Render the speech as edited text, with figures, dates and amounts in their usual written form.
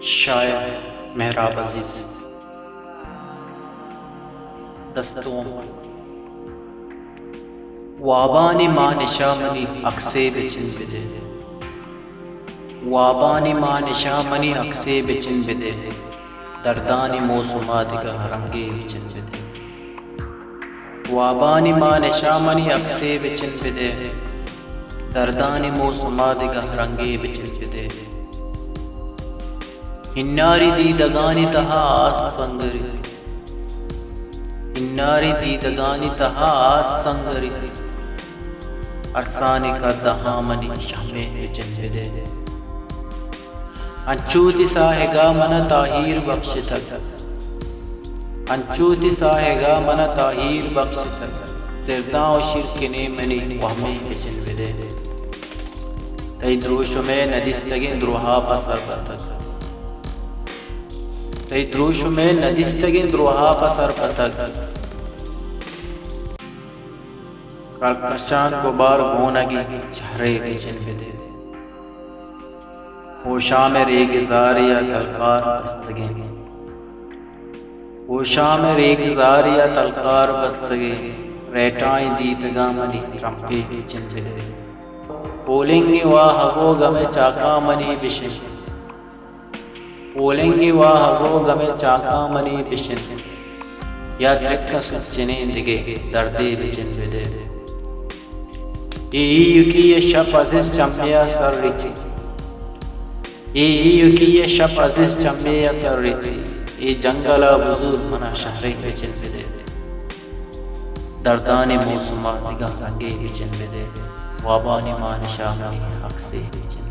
शायर मेहराब अजीज दस्तों वाबानी मां निशामनी अक्से बिचिन बिदे वाबानी मां निशामनी अक्से बिचिन बिदे दर्दानी मौसुमादिगा रंगे बिचिन बिदे वाबानी मां निशामनी अक्से बिचिन बिदे दर्दानी मौसुमादिगा रंगे बिचिन बिदे हिन्नारी दीदगानी तहा आस संगरी हिन्नारी दीदगानी तहा आस संगरी अरसानी का दहामनी शमे बिचिन अंचूति साहेगा मन ताहीर बख्श तक अंचूति साहेगा मन ताहीर बख्श तक सिरदा और शिरकने मनी वहमे बिचिन बिदे तई द्रोश में नदिस्तगिन द्रोहा पसर बतक तई द्रोश में नदिस्तगिन द्रोहा पसर बतक कर्कशान गुबार गोनगी झरे बिचिन बिदे होशा में रेगिजारिया तलकार बस्तगे होशा में रेगिजारिया तलकार बस्तगे रेटाई दीतगा मनी ट्रम्पे बिचिन बिदे पोलेंगे वाह हगो गमे चाका मनी बिशिन पोलेंगे वाह हगो गमे चाका मनी बिशिन या त्रिक्का सुच्चिने दिगे दर्दे बिचिन बिदे युकी ये शप अजिज चम्बिया सर रिची युकी ये शप अजिज चम्बिया सर रिची ये जंगला बुजुर्ग मना शहरे बिचिन बिदे दर्दानी मौसुमा दिगा रंगे बिचिन बिदे वाबानी मां निशामनी अक्से बिचिन